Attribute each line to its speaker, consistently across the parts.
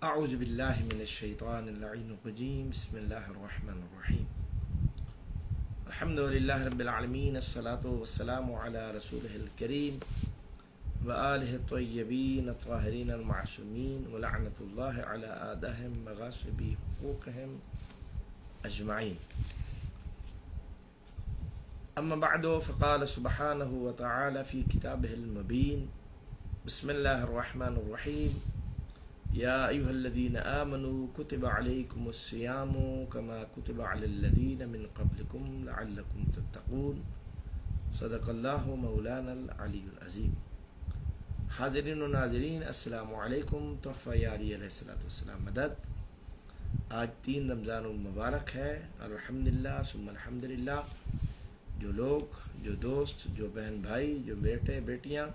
Speaker 1: اعوذ باللہ من الشیطان اللعین الرجیم بسم اللہ الرحمن الرحیم الحمدللہ رب العالمین الصلاة والسلام علی رسولہ الکریم وآلہ الطیبین الطاہرین المعصومین ولعنۃ اللہ علی اعدائہم مغاصبی حقوقہم اجمعین. اما بعد فقال سبحانہ وتعالی فی کتابہ المبین بسم اللہ الرحمن الرحیم یا ایہا الذین آمنوا کتب علیکم الصیام کما کتب علی الذین من قبلکم لعلکم تتقون. صدق اللہ مولانا العلی العظیم. حاضرین و ناظرین السلام علیکم. تحفہ یاری علیہ السلام مدد. آج 3 رمضان المبارک ہے. الحمدللہ ثم الحمدللہ. جو لوگ، جو دوست، جو بہن بھائی، جو بیٹے بیٹیاں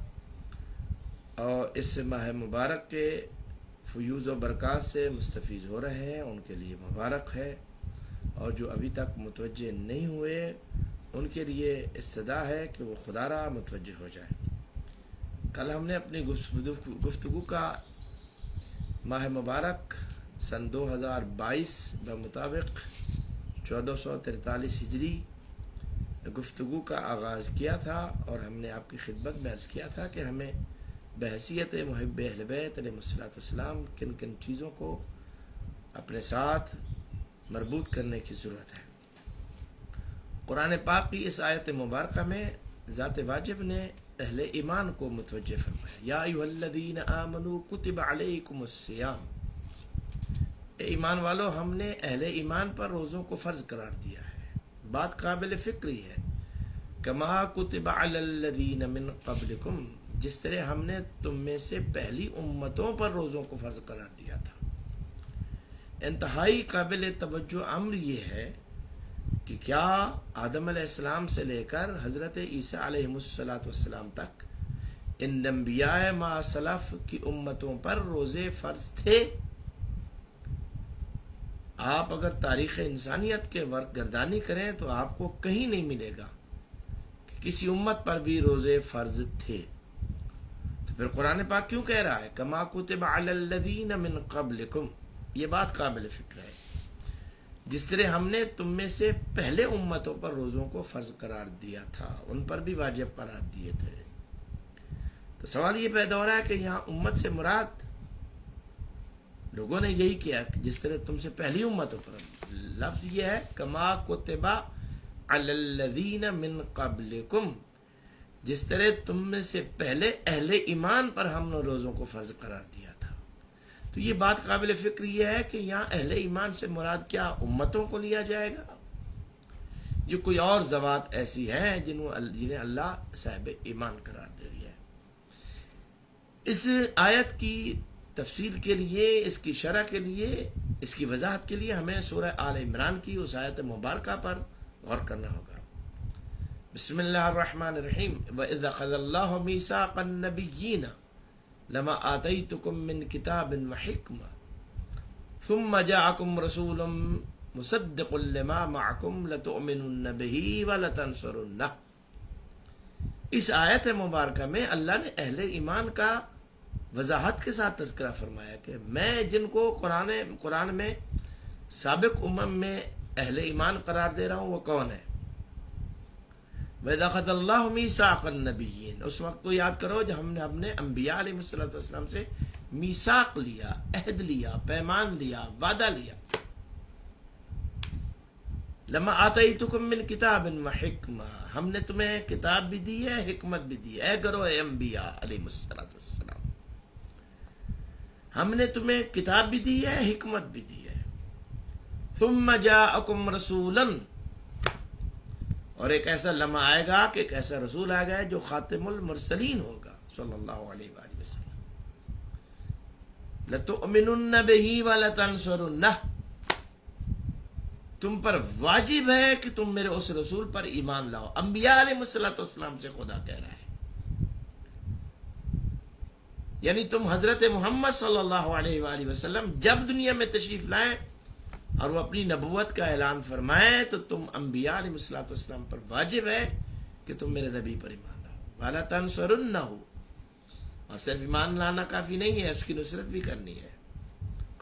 Speaker 1: اور اس ماہ مبارک کے فیوز و برکات سے مستفیض ہو رہے ہیں ان کے لیے مبارک ہے، اور جو ابھی تک متوجہ نہیں ہوئے ان کے لیے استدعا ہے کہ وہ خدا را متوجہ ہو جائیں. کل ہم نے اپنی گفتگو کا ماہ مبارک سن 2022 بمطابق 1443 ہجری گفتگو کا آغاز کیا تھا، اور ہم نے آپ کی خدمت میں عرض کیا تھا کہ ہمیں بحیثیت محب اہل بیت علیہ السلام کن کن چیزوں کو اپنے ساتھ مربوط کرنے کی ضرورت ہے. قرآن پاک کی اس آیت مبارکہ میں ذات واجب نے اہل ایمان کو متوجہ فرمایا. یا ایھا الذین آمنوا کتب علیکم الصیام. اے ایمان والو، ہم نے اہل ایمان پر روزوں کو فرض قرار دیا ہے. بات قابل فکری ہے. کما کتب علی الذین من قبلکم، جس طرح ہم نے تم میں سے پہلی امتوں پر روزوں کو فرض قرار دیا تھا. انتہائی قابل توجہ امر یہ ہے کہ کیا آدم علیہ السلام سے لے کر حضرت عیسیٰ علیہ السلام تک ان انبیاء ما سلف کی امتوں پر روزے فرض تھے؟ آپ اگر تاریخ انسانیت کے ورق گردانی کریں تو آپ کو کہیں نہیں ملے گا کہ کسی امت پر بھی روزے فرض تھے. پھر قرآن پاک کیوں کہہ رہا ہے کما کتب علی الذین من قبلکم؟ یہ بات قابل فکر ہے. جس طرح ہم نے تم میں سے پہلے امتوں پر روزوں کو فرض قرار دیا تھا، ان پر بھی واجب قرار دیے تھے. تو سوال یہ پیدا ہو رہا ہے کہ یہاں امت سے مراد لوگوں نے یہی کیا کہ جس طرح تم سے پہلی امتوں پر. لفظ یہ ہے کما کتب علی الذین من قبلکم، جس طرح تم میں سے پہلے اہل ایمان پر ہم نے روزوں کو فرض قرار دیا تھا. تو یہ بات قابل فکر یہ ہے کہ یہاں اہل ایمان سے مراد کیا امتوں کو لیا جائے گا؟ یہ کوئی اور ذوات ایسی ہیں جنہیں اللہ صاحب ایمان قرار دے رہی ہے. اس آیت کی تفصیل کے لیے، اس کی شرح کے لیے، اس کی وضاحت کے لیے ہمیں سورہ آل عمران کی اس آیت مبارکہ پر غور کرنا ہوگا. بسم اللہ الرحمن الرحیم. وَإِذْ أَخَذَ اللَّهُ مِيثَاقَ النَّبِيِّينَ لَمَا آتَيْتُكُم مِّن كِتَابٍ وَحِكْمَةٍ ثُمَّ جَاءَكُمْ رَسُولٌ مُصَدِّقٌ لِّمَا مَعَكُمْ لَتُؤْمِنُنَّ بِهِ وَلَتَنصُرُنَّهُ. اس آیت مبارکہ میں اللہ نے اہل ایمان کا وضاحت کے ساتھ تذکرہ فرمایا کہ میں جن کو قرآن میں سابق امم میں اہل ایمان قرار دے رہا ہوں وہ کون ہے. وَإِذْ أَخَذَ اللَّهُ مِيثَاقَ النَّبِيِّينَ. اس وقت کو یاد کرو جب ہم نے اپنے انبیاء علیہ السلام سے میثاق لیا، عہد لیا، پیمان لیا، وعدہ لیا. لَمَا آتَيْتُكُم مِّن كِتَابٍ وَحِكْمَةٍ، ہم نے تمہیں کتاب بھی دی ہے، حکمت بھی دی ہے. اے گروہ انبیاء علیہ السلام، ہم نے تمہیں کتاب بھی دی ہے، حکمت بھی دی ہے. ثُمَّ جَاءَكُمْ رَسُولًا، اور ایک ایسا لمحہ آئے گا کہ ایک ایسا رسول آئے گا جو خاتم المرسلین ہوگا صلی اللہ علیہ وآلہ وسلم. لَتُؤْمِنُنَّ بِهِ وَلَتَنصُرُنَّهُ، تم پر واجب ہے کہ تم میرے اس رسول پر ایمان لاؤ. انبیاء علیہ السلام سے خدا کہہ رہا ہے، یعنی تم حضرت محمد صلی اللہ علیہ وآلہ وسلم جب دنیا میں تشریف لائیں اور وہ اپنی نبوت کا اعلان فرمائیں تو تم انبیاء علیہ السلام پر واجب ہے کہ تم میرے نبی پر ایمان لاؤ. وَلَا تَنْصُرُنَّهُ، اور صرف ایمان لانا کافی نہیں ہے، اس کی نصرت بھی کرنی ہے.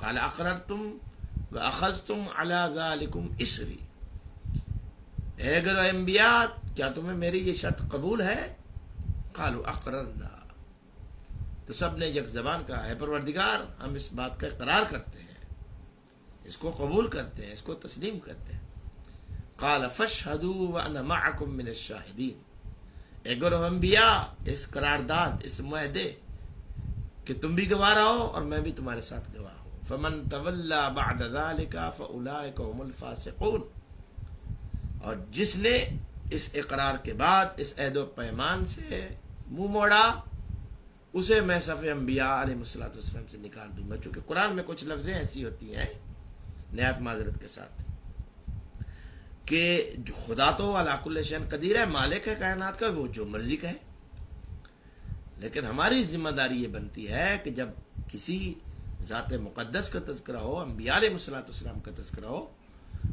Speaker 1: قال اقررتم واخذتم على ذلكم اسری، اے گروہ انبیاء کیا تمہیں میری یہ شرط قبول ہے؟ قالوا اقررنا، تو سب نے یک زبان کہا ہے پروردگار ہم اس بات کا اقرار کرتے ہیں، اس کو قبول کرتے ہیں، اس کو تسلیم کرتے ہیں۔ قال فاشهدوا وانا معكم من الشاہدین، اے گروہ انبیاء اس قرارداد، اس معاہدے کہ تم بھی گواہ رہو اور میں بھی تمہارے ساتھ گواہ ہوں۔ فمن تولى بعد ذلك فاولئک هم الفاسقون، اور جس نے اس اقرار کے بعد اس عہد و پیمان سے منہ موڑا اسے میں صف انبیاء علیہ الصلوۃ والسلام سے نکال دوں گا۔ چونکہ قرآن میں کچھ لفظیں ایسی ہوتی ہیں نہایت معذرت کے ساتھ کہ جو خدا تو علی کل شیء قدیر ہے، مالک ہے کائنات کا، وہ جو مرضی کہے، لیکن ہماری ذمہ داری یہ بنتی ہے کہ جب کسی ذات مقدس کا تذکرہ ہو، انبیاء علیہ الصلوۃ والسلام کا تذکرہ ہو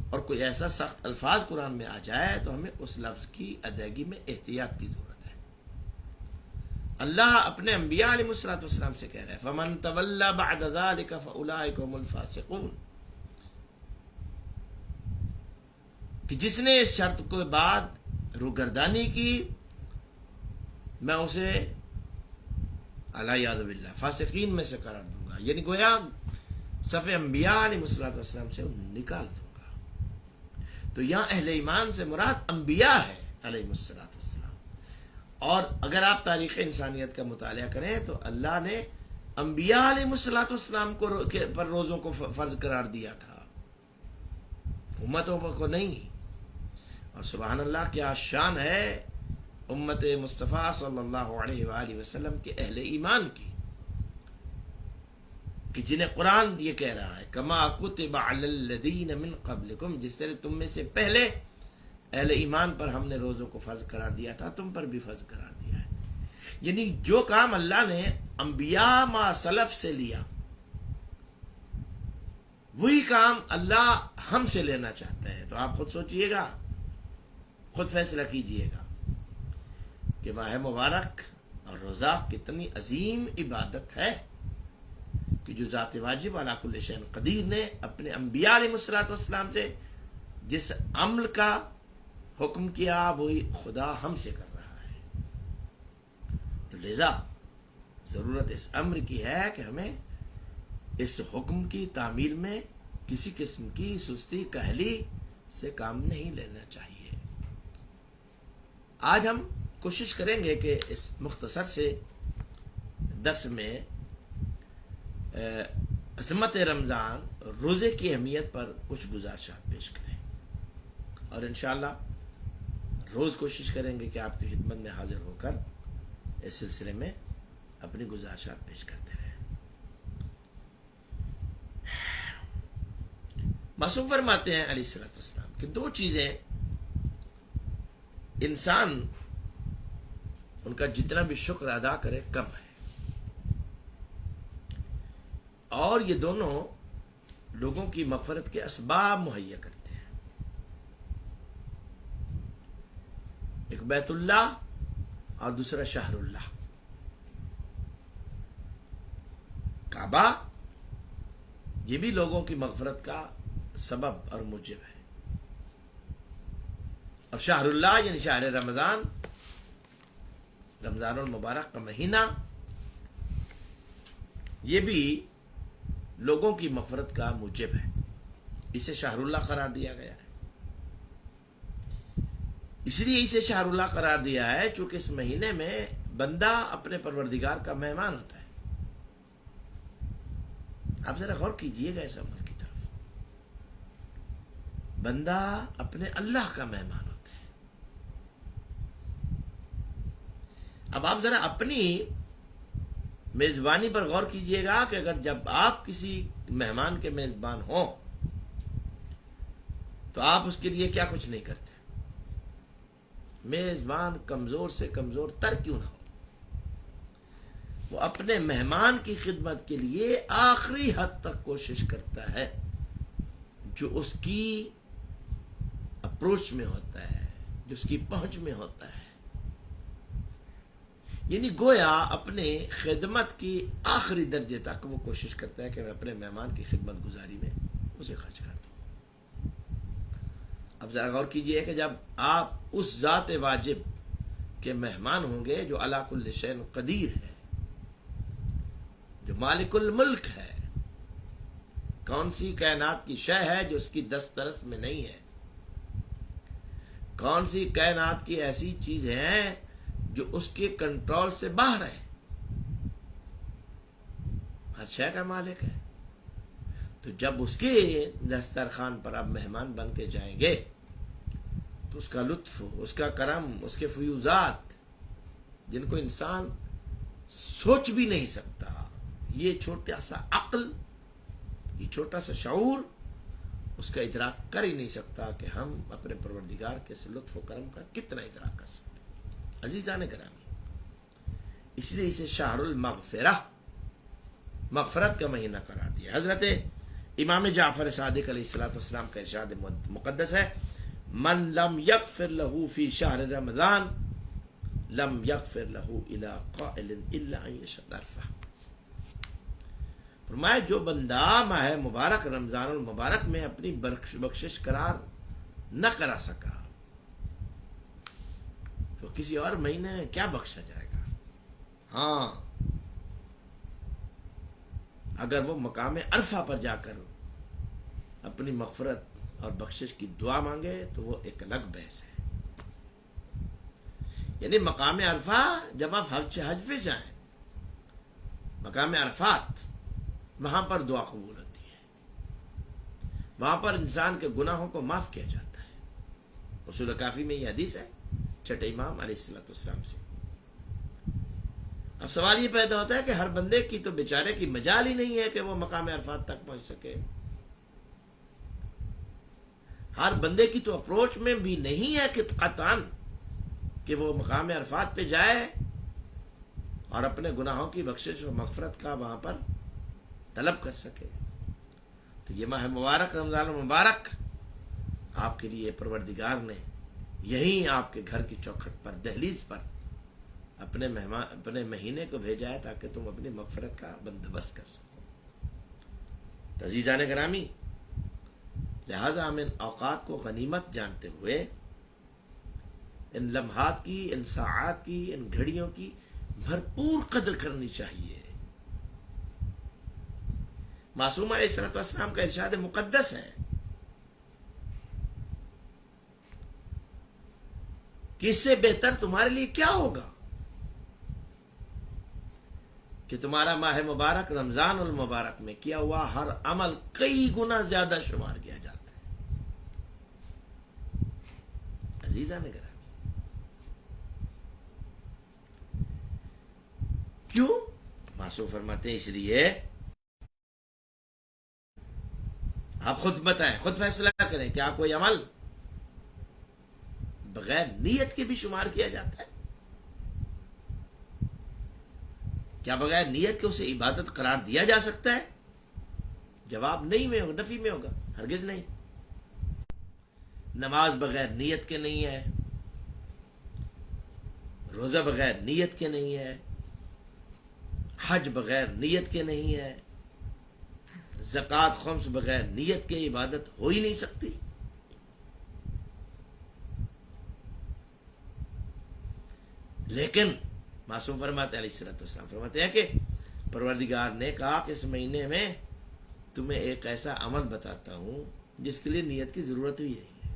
Speaker 1: اور کوئی ایسا سخت الفاظ قرآن میں آ جائے تو ہمیں اس لفظ کی ادائیگی میں احتیاط کی ضرورت ہے۔ اللہ اپنے انبیاء علیہ الصلوۃ والسلام سے کہہ رہا ہے فمن تولى بعد ذلك فاولئک هم الفاسقون، کہ جس نے اس شرط کے بعد روگردانی کی میں اسے الیاذ باللہ فاسقین میں سے قرار دوں گا، یعنی گویا صف انبیاء علیہ الصلوۃ والسلام سے نکال دوں گا۔ تو یہاں اہل ایمان سے مراد انبیاء ہے علیہ الصلوۃ والسلام، اور اگر آپ تاریخ انسانیت کا مطالعہ کریں تو اللہ نے انبیاء علیہ الصلوۃ والسلام پر روزوں کو فرض قرار دیا تھا، امتوں کو نہیں۔ اور سبحان اللہ کیا شان ہے امت مصطفیٰ صلی اللہ علیہ وآلہ وسلم کے اہل ایمان کی، کہ جنہیں قرآن یہ کہہ رہا ہے کما کتب علی الذین من قبلکم، جس طرح تم میں سے پہلے اہل ایمان پر ہم نے روزوں کو فرض قرار دیا تھا تم پر بھی فرض قرار دیا ہے۔ یعنی جو کام اللہ نے انبیاء ما سلف سے لیا وہی کام اللہ ہم سے لینا چاہتا ہے۔ تو آپ خود سوچئے گا، خود فیصلہ کیجئے گا کہ ماہ مبارک اور روزہ کتنی عظیم عبادت ہے کہ جو ذات واجب علی کل شیء قدیر نے اپنے انبیاء علیہ الصلوۃ والسلام سے جس عمل کا حکم کیا وہی خدا ہم سے کر رہا ہے۔ تو لذا ضرورت اس امر کی ہے کہ ہمیں اس حکم کی تعمیل میں کسی قسم کی سستی کہلی سے کام نہیں لینا چاہیے۔ آج ہم کوشش کریں گے کہ اس مختصر سے درس میں عظمت رمضان روزے کی اہمیت پر کچھ گزارشات پیش کریں، اور انشاءاللہ روز کوشش کریں گے کہ آپ کی خدمت میں حاضر ہو کر اس سلسلے میں اپنی گزارشات پیش کرتے رہیں۔ معصوم فرماتے ہیں علیہ الصلوۃ والسلام کہ دو چیزیں انسان ان کا جتنا بھی شکر ادا کرے کم ہے، اور یہ دونوں لوگوں کی مغفرت کے اسباب مہیا کرتے ہیں۔ ایک بیت اللہ اور دوسرا شہر اللہ، کعبہ، یہ بھی لوگوں کی مغفرت کا سبب اور موجب ہے، اور شہر اللہ یعنی شہر رمضان، رمضان المبارک کا مہینہ، یہ بھی لوگوں کی مغفرت کا موجب ہے، اسے شہر اللہ قرار دیا گیا ہے۔ اس لیے اسے شہر اللہ قرار دیا ہے چونکہ اس مہینے میں بندہ اپنے پروردگار کا مہمان ہوتا ہے۔ آپ ذرا غور کیجئے گا اس عمل کی طرف، بندہ اپنے اللہ کا مہمان ہوتا ہے۔ اب آپ ذرا اپنی میزبانی پر غور کیجئے گا کہ اگر جب آپ کسی مہمان کے میزبان ہوں تو آپ اس کے لیے کیا کچھ نہیں کرتے؟ میزبان کمزور سے کمزور تر کیوں نہ ہو، وہ اپنے مہمان کی خدمت کے لیے آخری حد تک کوشش کرتا ہے جو اس کی اپروچ میں ہوتا ہے، جو اس کی پہنچ میں ہوتا ہے۔ یعنی گویا اپنے خدمت کی آخری درجے تک وہ کوشش کرتا ہے کہ میں اپنے مہمان کی خدمت گزاری میں اسے خرچ کر دوں۔ اب ذرا غور کیجئے کہ جب آپ اس ذات واجب کے مہمان ہوں گے جو علی کل شیء قدیر ہے، جو مالک الملک ہے، کون سی کائنات کی شے ہے جو اس کی دسترس میں نہیں ہے؟ کون سی کائنات کی ایسی چیز ہیں جو اس کے کنٹرول سے باہر ہے؟ ہر شے کا مالک ہے۔ تو جب اس کے دسترخوان پر آپ مہمان بن کے جائیں گے تو اس کا لطف، اس کا کرم، اس کے فیوزات جن کو انسان سوچ بھی نہیں سکتا، یہ چھوٹا سا عقل، یہ چھوٹا سا شعور اس کا ادراک کر ہی نہیں سکتا کہ ہم اپنے پروردگار کے اس لطف و کرم کا کتنا ادراک کر سکتے ہیں۔ عزیزان گرامی، اس لیے اسے شہر المغفرہ، مغفرت کا مہینہ قرار دیا۔ حضرت امام جعفر صادق علیہ السلام کا ارشاد مقدس ہے، من لم یغفر له فی شہر رمضان لم یغفر له الی قائل الا ان یشرفہ۔ فرمایا جو بندہ ماہ مبارک رمضان المبارک میں اپنی بخشش قرار نہ کرا سکا تو کسی اور مہینے میں کیا بخشا جائے گا؟ ہاں، اگر وہ مقام عرفہ پر جا کر اپنی مغفرت اور بخشش کی دعا مانگے تو وہ ایک الگ بحث ہے۔ یعنی مقام عرفہ جب آپ حج پہ جائیں، مقام عرفات، وہاں پر دعا قبول ہوتی ہے، وہاں پر انسان کے گناہوں کو معاف کیا جاتا ہے۔ اصول کافی میں یہ حدیث ہے چھٹے امام علیہ السلام سے۔ اب سوال یہ پیدا ہوتا ہے کہ ہر بندے کی تو بیچارے کی مجال ہی نہیں ہے کہ وہ مقام عرفات تک پہنچ سکے، ہر بندے کی تو اپروچ میں بھی نہیں ہے کہ قطعاً کہ وہ مقام عرفات پہ جائے اور اپنے گناہوں کی بخشش و مغفرت کا وہاں پر طلب کر سکے۔ تو یہ ماہ مبارک رمضان المبارک آپ کے لیے پروردگار نے یہیں آپ کے گھر کی چوکھٹ پر، دہلیز پر اپنے مہینے کو بھیجا ہے تاکہ تم اپنی مغفرت کا بندوبست کر سکو۔ عزیزان گرامی، لہذا ہم ان اوقات کو غنیمت جانتے ہوئے ان لمحات کی، ان ساعات کی، ان گھڑیوں کی بھرپور قدر کرنی چاہیے۔ معصوم علیہ السلام کا ارشاد مقدس ہے کہ اس سے بہتر تمہارے لیے کیا ہوگا کہ تمہارا ماہ مبارک رمضان المبارک میں کیا ہوا ہر عمل کئی گنا زیادہ شمار کیا جاتا ہے۔ عزیزان گرامی، کیوں؟ معصوم فرماتے ہیں اس لیے آپ خود بتائیں، خود فیصلہ کریں، کیا کوئی عمل بغیر نیت کے بھی شمار کیا جاتا ہے؟ کیا بغیر نیت کے اسے عبادت قرار دیا جا سکتا ہے؟ جواب نہیں میں ہوگا، نفی میں ہوگا، ہرگز نہیں۔ نماز بغیر نیت کے نہیں ہے، روزہ بغیر نیت کے نہیں ہے، حج بغیر نیت کے نہیں ہے، زکوٰۃ خمس بغیر نیت کے عبادت ہو ہی نہیں سکتی۔ لیکن معصوم فرماتے ہیں علیہ السلام فرماتے ہیں کہ پروردگار نے کہا کہ اس مہینے میں تمہیں ایک ایسا عمل بتاتا ہوں جس کے لیے نیت کی ضرورت بھی نہیں ہے،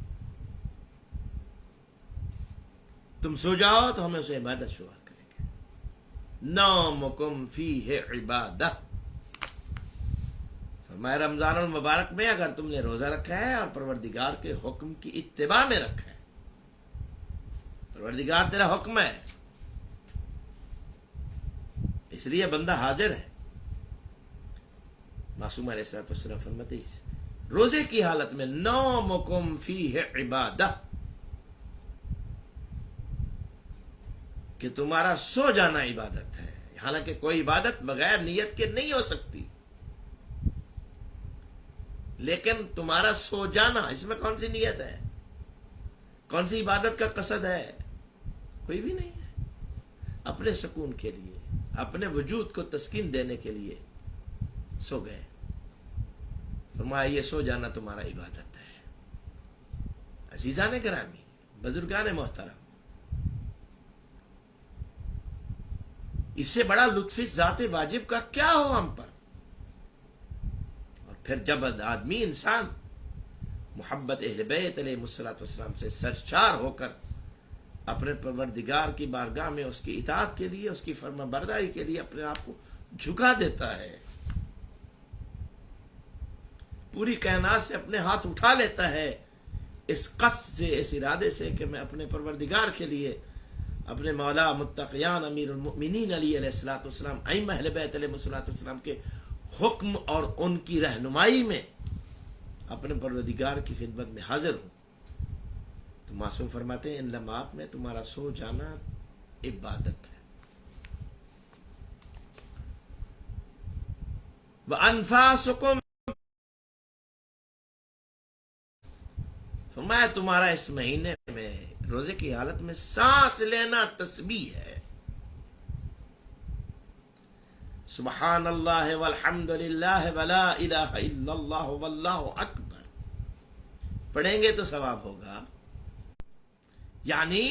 Speaker 1: تم سو جاؤ تو ہمیں اسے عبادت شمار کریں گے۔ نومکم فیہ عبادہ، فرمایا رمضان المبارک میں اگر تم نے روزہ رکھا ہے اور پروردگار کے حکم کی اتباع میں رکھا ہے، پروردگار تیرا حکم ہے اس لیے بندہ حاضر ہے۔ معصوم علیہ السلام فرماتے ہیں روزے کی حالت میں نومکم فیہ عبادہ، کہ تمہارا سو جانا عبادت ہے، حالانکہ کوئی عبادت بغیر نیت کے نہیں ہو سکتی، لیکن تمہارا سو جانا، اس میں کون سی نیت ہے، کون سی عبادت کا قصد ہے؟ کوئی بھی نہیں ہے۔ اپنے سکون کے لیے، اپنے وجود کو تسکین دینے کے لیے سو گئے. فرمایا یہ سو جانا تمہارا عبادت ہے. عزیزان گرامی، بزرگان محترم، اس سے بڑا لطف اس ذات واجب کا کیا ہو ہم پر. اور پھر جب آدمی انسان محبت اہل بیت علیہ الصلوۃ والسلام سے سرشار ہو کر اپنے پروردگار کی بارگاہ میں اس کی اطاعت کے لیے، اس کی فرما برداری کے لیے اپنے آپ کو جھکا دیتا ہے، پوری کائنات سے اپنے ہاتھ اٹھا لیتا ہے اس قصد سے، اس ارادے سے کہ میں اپنے پروردگار کے لیے، اپنے مولا متقیان امیر المؤمنین علی علیہ الصلوۃ والسلام، ائمہ اہل بیت علیہ الصلوۃ والسلام کے حکم اور ان کی رہنمائی میں اپنے پروردگار کی خدمت میں حاضر ہوں. تو معصوم فرماتے ہیں ان لمحات میں تمہارا سو جانا عبادت ہے. وَأَنفَاسُكُمْ، فرمایا تمہارا اس مہینے میں روزے کی حالت میں سانس لینا تسبیح ہے. سبحان اللہ والحمد للہ ولا الہ الا اللہ واللہ اکبر پڑھیں گے تو ثواب ہوگا. یعنی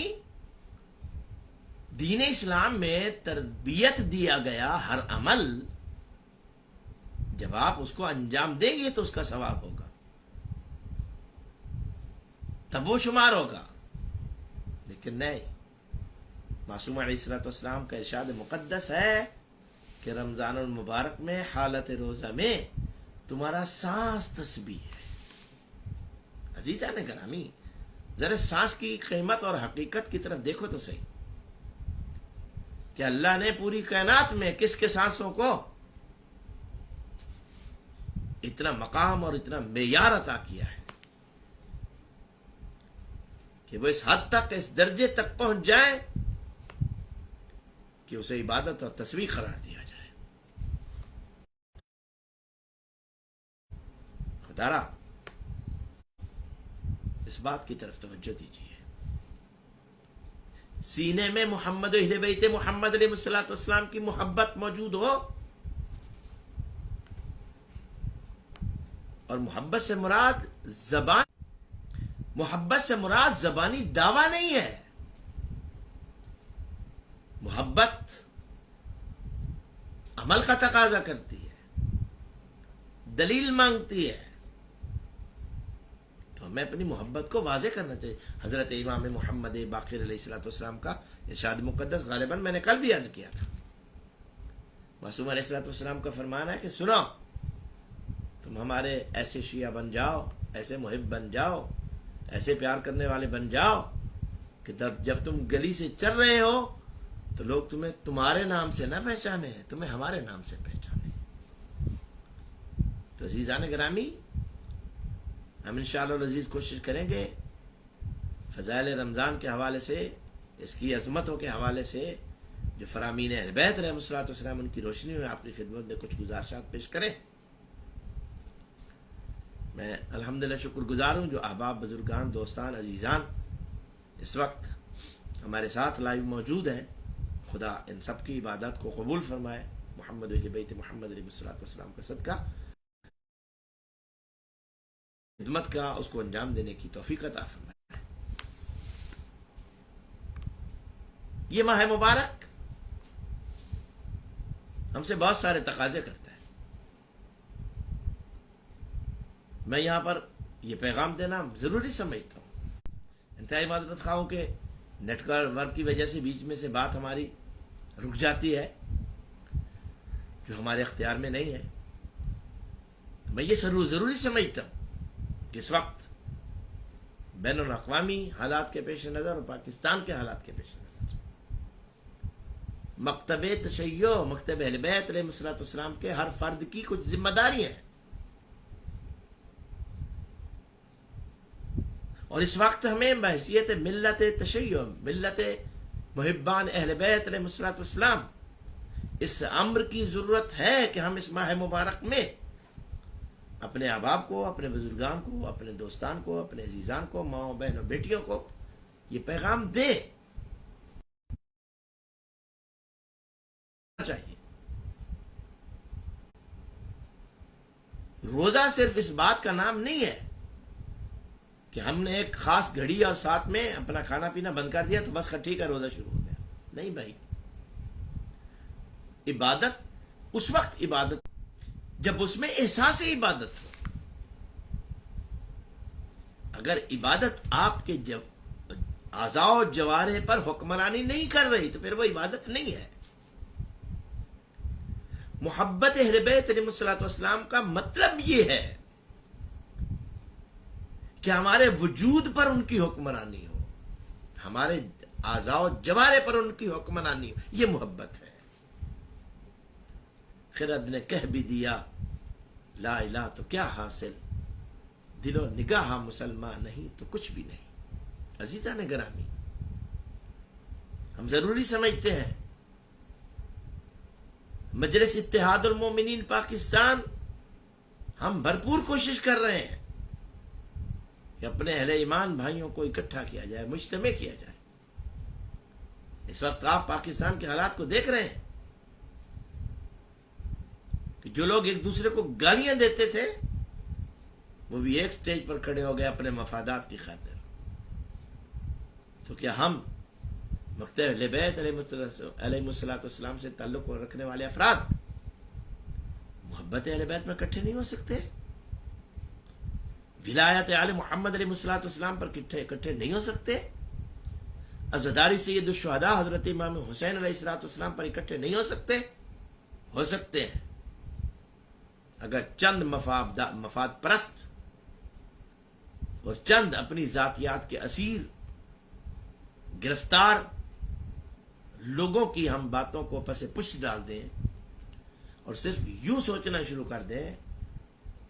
Speaker 1: دین اسلام میں تربیت دیا گیا ہر عمل جب آپ اس کو انجام دیں گے تو اس کا ثواب ہوگا، تب وہ شمار ہوگا. لیکن نہیں، معصوم علیہ الصلوۃ والسلام کا ارشاد مقدس ہے کہ رمضان المبارک میں حالت روزہ میں تمہارا سانس تسبیح ہے. عزیزان گرامی، ذرا سانس کی قیمت اور حقیقت کی طرف دیکھو تو صحیح کہ اللہ نے پوری کائنات میں کس کے سانسوں کو اتنا مقام اور اتنا معیار عطا کیا ہے کہ وہ اس حد تک، اس درجے تک پہنچ جائیں کہ اسے عبادت اور تسبیح قرار دیا جائے. خدا اس بات کی طرف توجہ دیجیے، سینے میں محمد و اہل بیت محمد علیہ الصلوۃ والسلام کی محبت موجود ہو، اور محبت سے مراد زبانی دعویٰ نہیں ہے. محبت عمل کا تقاضا کرتی ہے، دلیل مانگتی ہے. تو ہمیں اپنی محبت کو واضح کرنا چاہیے. حضرت امام محمد باقر علیہ الصلوۃ والسلام کا ارشاد مقدس غالباً میں نے کل بھی عرض کیا تھا. معصوم علیہ الصلوۃ والسلام کا فرمان ہے کہ سنو، تم ہمارے ایسے شیعہ بن جاؤ، ایسے محب بن جاؤ، ایسے پیار کرنے والے بن جاؤ کہ جب تم گلی سے چل رہے ہو تو لوگ تمہیں تمہارے نام سے نہ پہچانے، تمہیں ہمارے نام سے پہچانے. تو عزیزان گرامی، ہم انشاءاللہ العزیز کوشش کریں گے فضائل رمضان کے حوالے سے، اس کی عظمتوں کے حوالے سے جو فرامین اہل بیت علیہ الصلوۃ والسلام ان کی روشنی میں آپ کی خدمت میں کچھ گزارشات پیش کریں. میں الحمدللہ شکر گزار ہوں جو احباب، بزرگان، دوستان، عزیزان اس وقت ہمارے ساتھ لائیو موجود ہیں. خدا ان سب کی عبادت کو قبول فرمائے. محمد اہل بیت محمد علیہ الصلوۃ والسلام کا صدقہ خدمت کا اس کو انجام دینے کی توفیق عطا فرمائے. یہ ماہ مبارک ہم سے بہت سارے تقاضے کرتا ہے. میں یہاں پر یہ پیغام دینا ضروری سمجھتا ہوں. انتہائی معذرت خواہ ہوں کہ نیٹ ورک کی وجہ سے بیچ میں سے بات ہماری رک جاتی ہے جو ہمارے اختیار میں نہیں ہے. میں یہ ضروری سمجھتا ہوں کہ اس وقت بین الاقوامی حالات کے پیش نظر اور پاکستان کے حالات کے پیش نظر مکتب تشیع، مکتب اہل بیت علیہ الصلوۃ والسلام کے ہر فرد کی کچھ ذمہ داری ہیں. اور اس وقت ہمیں بحیثیت ملت تشیع، ملت محبان اہل بیت علیہ الصلوۃ والسلام اس امر کی ضرورت ہے کہ ہم اس ماہ مبارک میں اپنے احباب کو، اپنے بزرگان کو، اپنے دوستان کو، اپنے عزیزان کو، ماؤں بہنوں بیٹیوں کو یہ پیغام دیں روزہ صرف اس بات کا نام نہیں ہے کہ ہم نے ایک خاص گھڑی اور ساتھ میں اپنا کھانا پینا بند کر دیا تو بس ٹھیک ہے روزہ شروع ہو گیا. نہیں بھائی، عبادت اس وقت عبادت جب اس میں احساس عبادت ہو. اگر عبادت آپ کے اعضاء و جوارح پر حکمرانی نہیں کر رہی تو پھر وہ عبادت نہیں ہے. محبت اہل بیت علیہ الصلوۃ والسلام کا مطلب یہ ہے کہ ہمارے وجود پر ان کی حکمرانی ہو، ہمارے اعضاء و جوارح پر ان کی حکمرانی ہو. یہ محبت ہے. خرد نے کہہ بھی دیا لا الہ تو کیا حاصل، دل و نگاہ مسلمان نہیں تو کچھ بھی نہیں. عزیزان گرامی، ہم ضروری سمجھتے ہیں مجلس اتحاد المومنین پاکستان ہم بھرپور کوشش کر رہے ہیں کہ اپنے اہل ایمان بھائیوں کو اکٹھا کیا جائے، مجتمع کیا جائے. اس وقت آپ پاکستان کے حالات کو دیکھ رہے ہیں کہ جو لوگ ایک دوسرے کو گالیاں دیتے تھے وہ بھی ایک سٹیج پر کھڑے ہو گئے اپنے مفادات کی خاطر. تو کیا ہم مکتب اہل بیت علیہ السلام سے تعلق رکھنے والے افراد محبت اہل بیت میں اکٹھے نہیں ہو سکتے؟ ولایت آل محمد علیہ السلام پر اکٹھے نہیں ہو سکتے؟ عزاداری سید الشہداء حضرت امام حسین علیہ السلام پر اکٹھے نہیں ہو سکتے؟ ہو سکتے ہیں اگر چند مفاد پرست اور چند اپنی ذاتیات کے اسیر گرفتار لوگوں کی ہم باتوں کو پس پش ڈال دیں اور صرف یوں سوچنا شروع کر دیں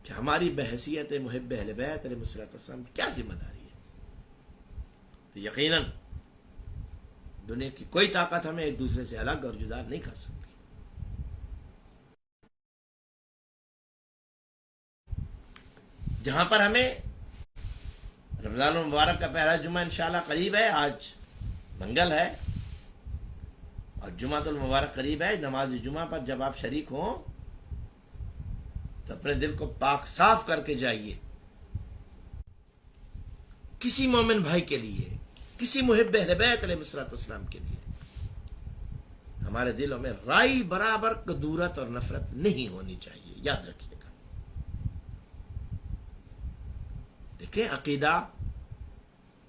Speaker 1: کہ ہماری بحیثیت محب اہل بیت علیہ السلام کی کیا ذمہ داری ہے، تو یقیناً دنیا کی کوئی طاقت ہمیں ایک دوسرے سے الگ اور جدا نہیں کر سکتی. جہاں پر ہمیں رمضان المبارک کا پہلا جمعہ انشاءاللہ قریب ہے، آج منگل ہے اور جمعۃ المبارک قریب ہے. نماز جمعہ پر جب آپ شریک ہوں تو اپنے دل کو پاک صاف کر کے جائیے. کسی مومن بھائی کے لیے، کسی محب اہل بیت علیہ السلام کے لیے ہمارے دلوں میں رائی برابر کدورت اور نفرت نہیں ہونی چاہیے. یاد رکھیے گا. دیکھیں، عقیدہ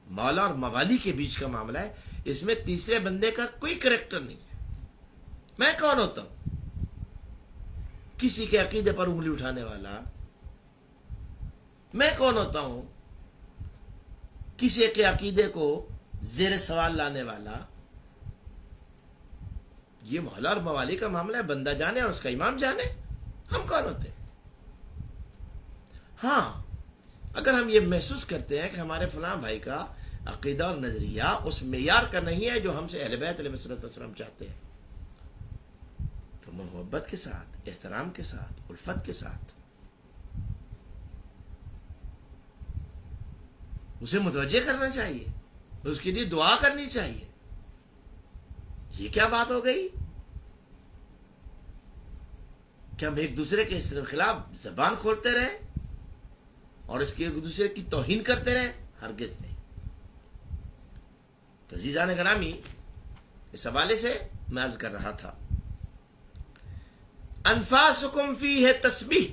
Speaker 1: مولا اور موالی کے بیچ کا معاملہ ہے. اس میں تیسرے بندے کا کوئی کریکٹر نہیں ہے. میں کون ہوتا ہوں کسی کے عقیدے پر انگلی اٹھانے والا؟ میں کون ہوتا ہوں کسی کے عقیدے کو زیر سوال لانے والا؟ یہ مولا اور موالی کا معاملہ ہے. بندہ جانے اور اس کا امام جانے ہم کون ہوتے ہیں. ہاں، اگر ہم یہ محسوس کرتے ہیں کہ ہمارے فلاں بھائی کا عقیدہ اور نظریہ اس معیار کا نہیں ہے جو ہم سے اہل بیت علیہ السلام چاہتے ہیں، تو محبت کے ساتھ، احترام کے ساتھ، الفت کے ساتھ اسے متوجہ کرنا چاہیے، اس کے لیے دعا کرنی چاہیے. یہ کیا بات ہو گئی کہ ہم ایک دوسرے کے خلاف زبان کھولتے رہیں اور اس کی ایک دوسرے کی توہین کرتے رہیں؟ ہرگز نہیں. تو عزیزان گرامی، اس حوالے سے میں عرض کر رہا تھا انفاسکم فیہ تسبیح.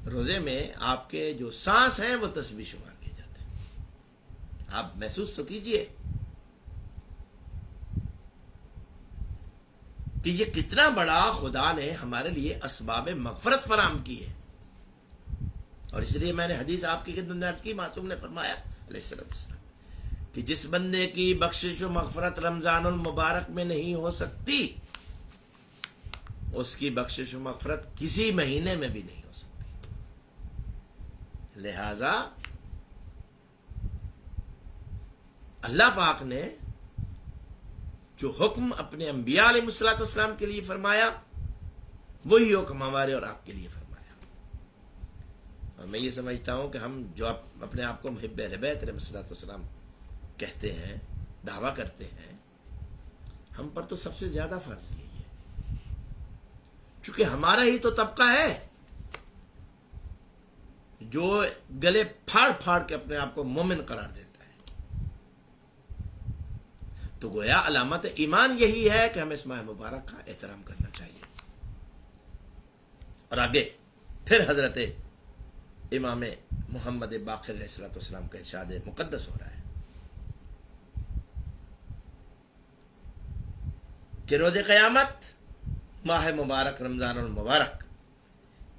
Speaker 1: روزے میں آپ کے جو سانس ہیں وہ تسبیح شمار کیے جاتے ہیں. آپ محسوس تو کیجئے کہ یہ کتنا بڑا خدا نے ہمارے لیے اسباب مغفرت فراہم کی ہے. اور اس لیے میں نے حدیث آپ کی خدمت میں عرض کی، معصوم نے فرمایا علیہ السلام کہ جس بندے کی بخشش و مغفرت رمضان المبارک میں نہیں ہو سکتی، اس کی بخشش و مغفرت کسی مہینے میں بھی نہیں ہو سکتی. لہذا اللہ پاک نے جو حکم اپنے انبیاء علیہ السلام کے لیے فرمایا، وہی حکم ہمارے اور آپ کے لیے فرمایا. اور میں یہ سمجھتا ہوں کہ ہم جو اپنے آپ کو محب اہل بیت علیہ السلام کہتے ہیں، دعویٰ کرتے ہیں، ہم پر تو سب سے زیادہ فرض یہی ہے چونکہ ہمارا ہی تو طبقہ ہے جو گلے پھاڑ پھاڑ کے اپنے آپ کو مومن قرار دیتا ہے. تو گویا علامت ایمان یہی ہے کہ ہمیں اس ماہ مبارک کا احترام کرنا چاہیے. اور آگے پھر حضرت امام محمد باقر علیہ الصلوۃ والسلام کا ارشاد مقدس ہو رہا ہے کہ روز قیامت ماہ مبارک رمضان المبارک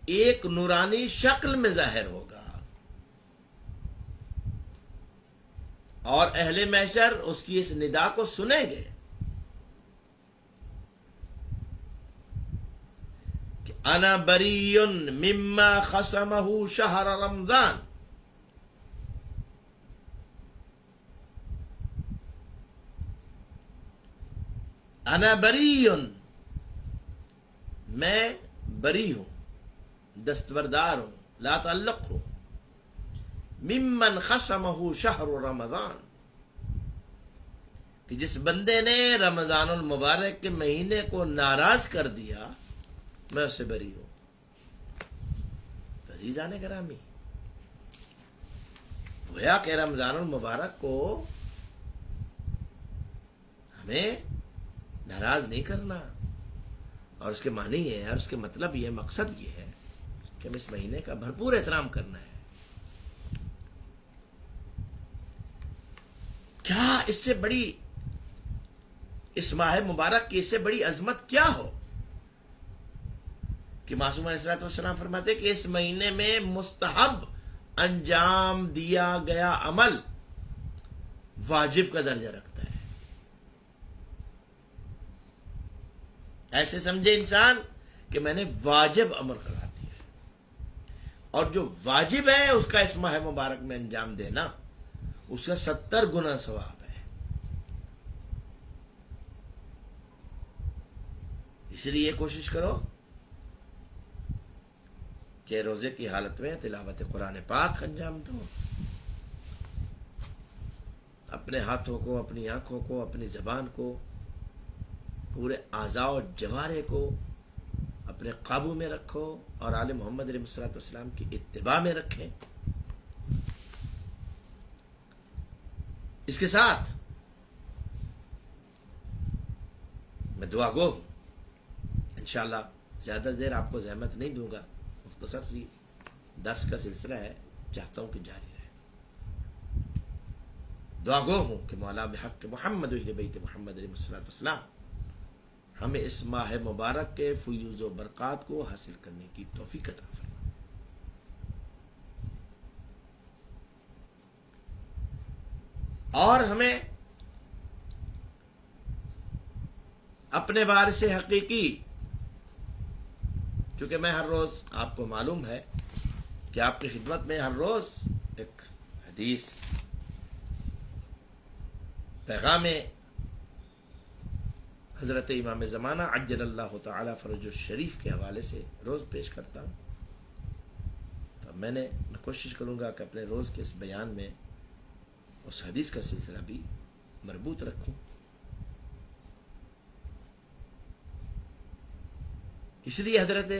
Speaker 1: ایک نورانی شکل میں ظاہر ہوگا اور اہل محشر اس کی اس ندا کو سنیں گے کہ انا بری مما خصمہ شہر رمضان. انا بری، میں بری ہوں، دستبردار ہوں، لا تعلق ہوں، ممن خصمہ شہر رمضان، کہ جس بندے نے رمضان المبارک کے مہینے کو ناراض کر دیا میں اس سے بری ہوں. عزیزان گرامی، گویا کہ رمضان المبارک کو ہمیں ناراض نہیں کرنا، اور اس کے معنی یہ ہے، اور اس کے مطلب یہ، مقصد یہ ہے کہ ہم اس مہینے کا بھرپور احترام کرنا ہے. کیا اس سے بڑی، اس ماہ مبارک کی اس سے بڑی عظمت کیا ہو کہ معصوم علیہ الصلوۃ والسلام فرماتے کہ اس مہینے میں مستحب انجام دیا گیا عمل واجب کا درجہ رکھتا ہے. ایسے سمجھے انسان کہ میں نے واجب عمل قرار دیا ہے، اور جو واجب ہے اس کا اس ماہ مبارک میں انجام دینا اس کا 70 گنا ثواب ہے. اس لیے کوشش کرو کہ روزے کی حالت میں تلاوت قرآن پاک انجام دو. اپنے ہاتھوں کو، اپنی آنکھوں کو، اپنی زبان کو، پورے اعضاء و جوارح کو اپنے قابو میں رکھو اور آل محمد علیہ الصلوۃ والسلام کی اتباع میں رکھیں. اس کے ساتھ میں دعا گو ہوں، انشاءاللہ زیادہ دیر آپ کو زحمت نہیں دوں گا، مختصر سی درس کا سلسلہ ہے، چاہتا ہوں کہ جاری رہے. دعا گو ہوں کہ مولا بحق محمد اہل بیت محمد علیہ الصلوۃ والسلام ہمیں اس ماہ مبارک کے فیوز و برکات کو حاصل کرنے کی توفیق عطا فرمائے. اور ہمیں اپنے وارث حقیقی، چونکہ میں ہر روز، آپ کو معلوم ہے کہ آپ کی خدمت میں ہر روز ایک حدیث، پیغام حضرت امام زمانہ عجل اللہ تعالی فرج الشریف کے حوالے سے روز پیش کرتا ہوں. تو میں کوشش کروں گا کہ اپنے روز کے اس بیان میں اس حدیث کا سلسلہ بھی مربوط رکھوں. اس لیے حضرت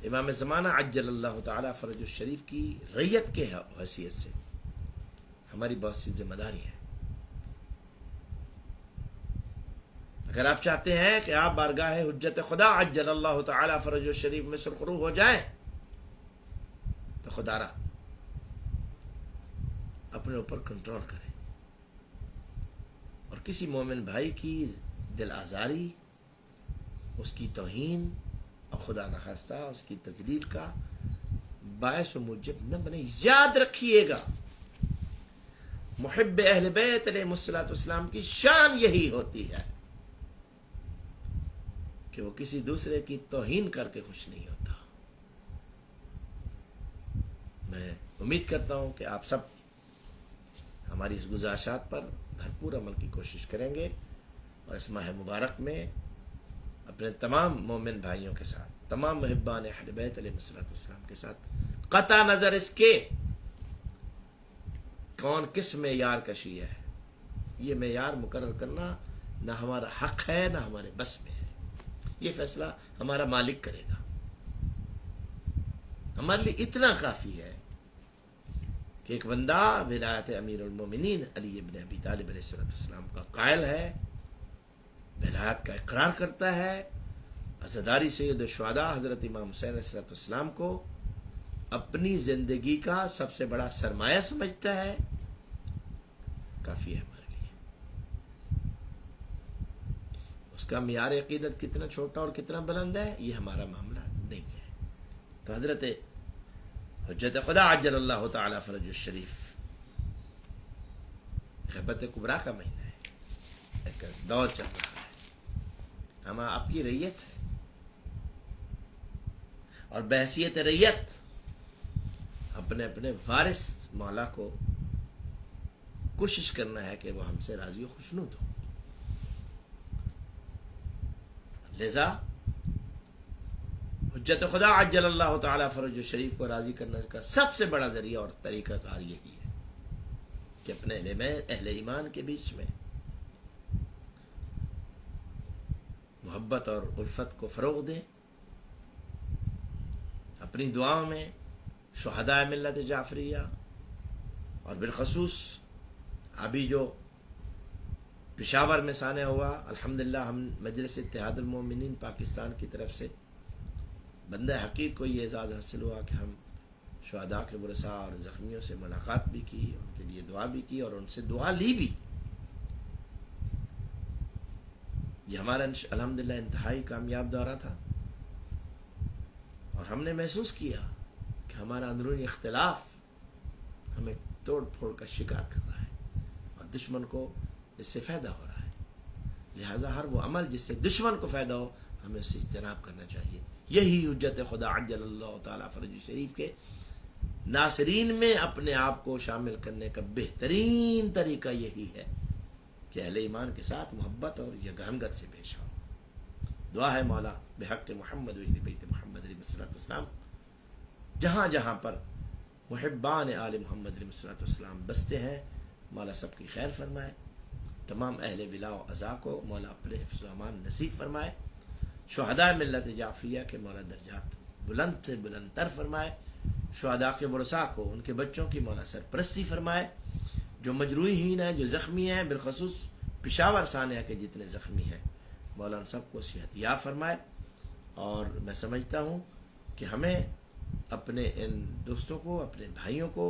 Speaker 1: امام زمانہ عجل اللہ تعالی فرج الشریف کی رعیت کے حیثیت سے ہماری بہت سی ذمہ داری ہے. اگر آپ چاہتے ہیں کہ آپ بارگاہ حجت خدا عجل اللہ تعالی فرج الشریف میں سرخرو ہو جائیں تو خدا را اپنے اوپر کنٹرول کریں، اور کسی مومن بھائی کی دل آزاری، اس کی توہین اور خدا نخواستہ اس کی تذلیل کا باعث و موجب نہ بنے. یاد رکھیے گا محب اہل بیت علیہ الصلوۃ والسلام کی شان یہی ہوتی ہے کہ وہ کسی دوسرے کی توہین کر کے خوش نہیں ہوتا. میں امید کرتا ہوں کہ آپ سب ہماری اس گزارشات پر بھرپور عمل کی کوشش کریں گے، اور اس ماہ مبارک میں اپنے تمام مومن بھائیوں کے ساتھ، تمام محبان اہل بیت علیہ الصلوۃ والسلام کے ساتھ، قطع نظر اس کے کون کس معیار کا شیعہ ہے، یہ معیار مقرر کرنا نہ ہمارا حق ہے نہ ہمارے بس میں ہے. یہ فیصلہ ہمارا مالک کرے گا. ہمارے لیے اتنا کافی ہے کہ ایک بندہ ولایت امیر المومنین علی ابن ابی طالب علیہ السلام کا قائل ہے، ولایت کا اقرار کرتا ہے، عزاداری سید الشہداء حضرت امام حسین علیہ السلام کو اپنی زندگی کا سب سے بڑا سرمایہ سمجھتا ہے، کافی ہے ہمارے لیے. اس کا معیار عقیدت کتنا چھوٹا اور کتنا بلند ہے یہ ہمارا معاملہ نہیں ہے. تو حضرت حجت خدا عجل اللہ تعالی فرج الشریف غیبت کبریٰ کا مہینہ ہے، ایک دور چل رہا ہے، ہم آپ کی ریت ہے اور بحیثیت ریت اپنے اپنے وارث مولا کو کوشش کرنا ہے کہ وہ ہم سے راضی و خوشنود ہو. لذا حجت خدا عجل اللہ تعالی فرج الشریف کو راضی کرنے کا سب سے بڑا ذریعہ اور طریقہ کار یہی ہے کہ اپنے اہل ایمان کے بیچ میں محبت اور الفت کو فروغ دیں، اپنی دعاؤں میں شہداء ملت جعفریہ اور بالخصوص ابھی جو پشاور میں سانحہ ہوا، الحمدللہ ہم مجلس اتحاد المومنین پاکستان کی طرف سے بندہ حقیق کو یہ اعزاز حاصل ہوا کہ ہم شہداء کے ورثاء اور زخمیوں سے ملاقات بھی کی، ان کے لیے دعا بھی کی اور ان سے دعا لی بھی. یہ ہمارا الحمدللہ انتہائی کامیاب دورہ تھا اور ہم نے محسوس کیا کہ ہمارا اندرونی اختلاف ہمیں توڑ پھوڑ کا شکار کر رہا ہے اور دشمن کو اس سے فائدہ ہو رہا ہے. لہذا ہر وہ عمل جس سے دشمن کو فائدہ ہو ہمیں اس سے اجتناب کرنا چاہیے. یہی حجت خدا عجل اللہ تعالی فرج شریف کے ناصرین میں اپنے آپ کو شامل کرنے کا بہترین طریقہ یہی ہے کہ اہل ایمان کے ساتھ محبت اور یگانگت سے پیش آؤ. دعا ہے مولا بحق محمد و اہل بیت محمد علیہ السلام جہاں جہاں پر محبان آل محمد علیہ السلام بستے ہیں مولا سب کی خیر فرمائے. تمام اہل ولا و عزا کو مولا اپنے حفظ و امان نصیب فرمائے. شہداء ملت جعفریہ کے مولا درجات بلند سے بلند تر فرمائے. شہداء کے ورثاء کو ان کے بچوں کی مولا سرپرستی فرمائے. جو مجروحین ہیں، جو زخمی ہیں، بالخصوص پشاور سانحہ کے جتنے زخمی ہیں، مولا ان سب کو صحت یاب فرمائے. اور میں سمجھتا ہوں کہ ہمیں اپنے ان دوستوں کو، اپنے بھائیوں کو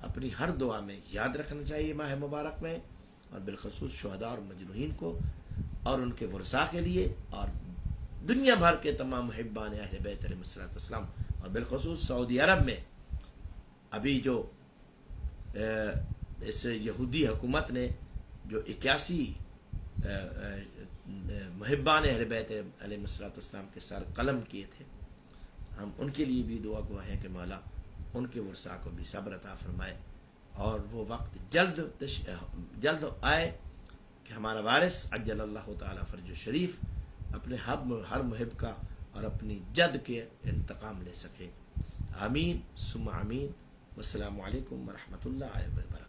Speaker 1: اپنی ہر دعا میں یاد رکھنا چاہیے ماہ مبارک میں، اور بالخصوص شہداء اور مجروحین کو اور ان کے ورثاء کے لیے، اور دنیا بھر کے تمام محبان اہل بیت علیہ السلام، اور بالخصوص سعودی عرب میں ابھی جو اس یہودی حکومت نے جو 81 محبان اہل بیت علیہ السلام کے سر قلم کیے تھے، ہم ان کے لیے بھی دعا گواہ ہیں کہ مولا ان کے ورثاء کو بھی صبر عطا فرمائے اور وہ وقت جلد آئے کہ ہمارا وارث عجل اللہ تعالی فرج الشریف اپنے ہر محب کا اور اپنی جد کے انتقام لے سکے. آمین ثم آمین. والسلام علیکم ورحمۃ اللہ وبرکاتہ.